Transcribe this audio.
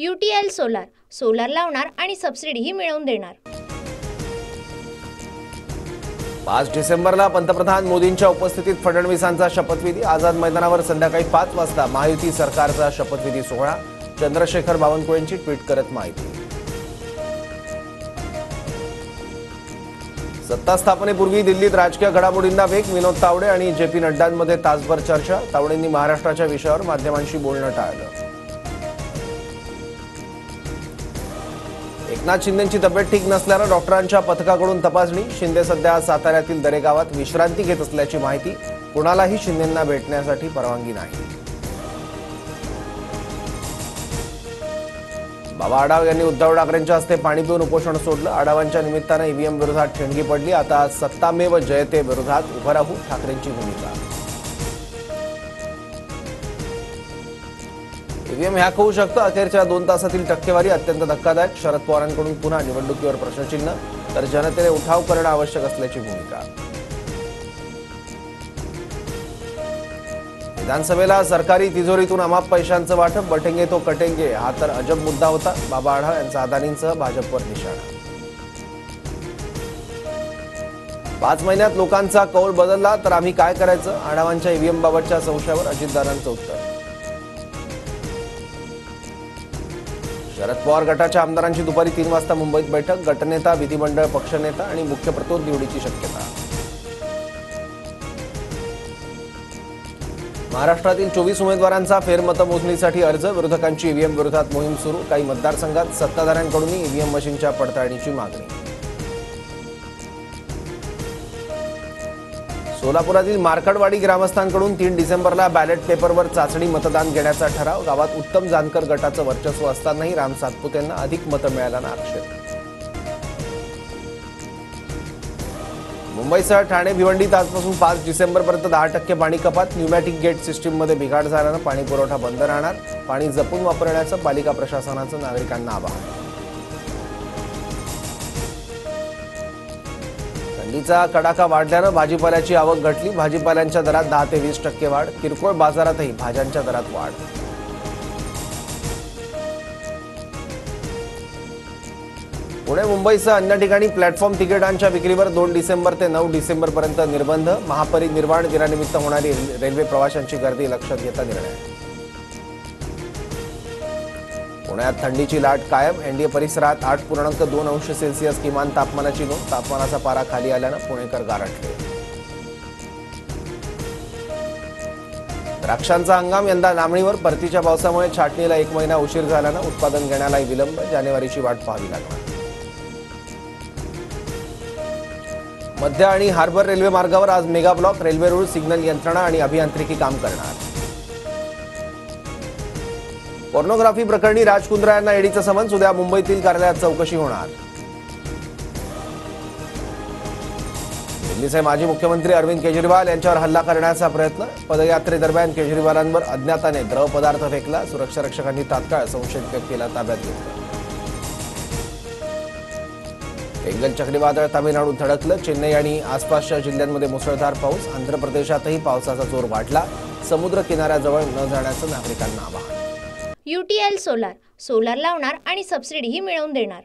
UTL solar solar लावणार आणि सबसिडीही मिळवून देणार। 5 डिसेंबरला पंतप्रधान मोदींच्या उपस्थितीत फडणवीसांचा शपथविधी। आझाद मैदानावर संध्याकाळी 5 वाजता महायुती सरकारचा शपथविधी सोहळा। चंद्रशेखर बावनकुळेंची ट्विट करत माहिती। सत्ता स्थापनेपूर्वी दिल्लीत राजकीय घडामोडींना वेग। विनोद तावडे आणि JP नड्डांमध्ये तासभर चर्चा। तावडेंनी महाराष्ट्राच्या विषयावर माध्यमांशी बोलणं टाळलं। एकनाथ शिंदेंची तब्येत ठीक नसल्यानं डॉक्टरांच्या पथकाकडून तपासणी। शिंदे सध्या साताऱ्यातील दरेगावात विश्रांती घेत असल्याची माहिती। कुणालाही शिंदेंना भेटण्यासाठी परवानगी नाही। बाबा आढाव यांनी उद्धव ठाकरेंच्या हस्ते पाणी पिऊन उपोषण सोडलं। आढावांच्या निमित्तानं EVM विरोधात ठिणगी पडली। आता सत्तामेव जयते विरोधात उभं राहू ठाकरेंची भूमिका। EVM हॅक होऊ शकतं। अखेरच्या 2 तासातील टक्केवारी अत्यंत धक्कादायक। शरद पवारांकडून पुन्हा निवडणुकीवर प्रश्नचिन्ह, तर जनतेने उठाव करणं आवश्यक असल्याची भूमिका। विधानसभेला सरकारी तिजोरीतून अमाप पैशांचं वाटप। बटेंगे तो कटेंगे हा तर अजब मुद्दा होता। बाबा आढाव यांचा अदानींसह भाजपवर निशाणा। 5 महिन्यात लोकांचा कौल बदलला तर आम्ही काय करायचं? आढावांच्या EVM बाबतच्या संशयावर अजितदादांचं उत्तर। शरद पवार गटाच्या आमदारांची दुपारी 3 वाजता मुंबईत बैठक। गटनेता, विधिमंडळ पक्षनेता आणि मुख्य प्रतोद निवडीची शक्यता। महाराष्ट्रातील 24 उमेदवारांचा फेरमतमोजणीसाठी अर्ज। विरोधकांची EVM विरोधात मोहीम सुरू। काही मतदारसंघात सत्ताधाऱ्यांकडूनही EVM मशीनच्या पडताळणीची मागणी। सोलापुरातील मार्कडवाडी ग्रामस्थांकडून 3 डिसेंबरला बॅलेट पेपरवर चाचणी मतदान घेण्याचा ठराव। गावात उत्तम जानकर गटाचं वर्चस्व असतानाही राम सातपुतेंना अधिक मतं मिळाल्यानं आक्षेप। मुंबईसह ठाणे, भिवंडीत आजपासून 5 डिसेंबरपर्यंत 10% पाणी कपात। न्यूमॅटिक गेट सिस्टीममध्ये बिघाड झाल्यानं पाणी पुरवठा बंद राहणार। पाणी जपून वापरण्याचं पालिका प्रशासनाचं नागरिकांना आवाहन। थंडीचा कडाका वाढल्यानं भाजीपाल्याची आवक घटली। भाजीपाल्यांच्या दरात 10 ते 20% वाढ। किरकोळ बाजारातही भाज्यांच्या दरात वाढ। पुणे, मुंबईसह अन्य ठिकाणी प्लॅटफॉर्म तिकिटांच्या विक्रीवर 2 डिसेंबर ते 9 डिसेंबरपर्यंत निर्बंध। महापरिनिर्वाण दिनानिमित्त होणारी रेल्वे प्रवाशांची गर्दी लक्षात घेता निर्णय। पुण्यात थंडीची लाट कायम। NDA परिसरात 8.2 अंश सेल्सिअस किमान तापमानाची नोंद। तापमानाचा पारा खाली आल्यानं पुणेकर गारठले। द्राक्षांचा हंगाम यंदा लांबणीवर। परतीच्या पावसामुळे छाटणीला 1 महिना उशीर झाल्यानं उत्पादन घेण्यालाही विलंब। जानेवारीची वाट पाहावी लागणार। मध्य आणि हार्बर रेल्वे मार्गावर आज मेगा ब्लॉक। रेल्वे रूळ, सिग्नल यंत्रणा आणि अभियांत्रिकी काम करणार। पोर्नोग्राफी प्रकरणी राज कुंद्रा यांना ईडीचं समन्स। उद्या मुंबईतील कार्यालयात चौकशी होणार। दिल्लीचे माजी मुख्यमंत्री अरविंद केजरीवाल यांच्यावर हल्ला करण्याचा प्रयत्न। पदयात्रेदरम्यान केजरीवालांवर अज्ञाताने द्रव पदार्थ फेकला। सुरक्षा रक्षकांनी तात्काळ संशयित व्यक्तीला ताब्यात घेतलं। बेंगल चक्रीवादळ तामिळनाडूत धडकलं। चेन्नई आणि आसपासच्या जिल्ह्यांमध्ये मुसळधार पाऊस। आंध्र प्रदेशातही पावसाचा जोर वाढला। समुद्र किनाऱ्याजवळ न जाण्याचं नागरिकांना आवाहन। UTL सोलार सोलार लावणार आणि सबसिडीही मिळवून देणार।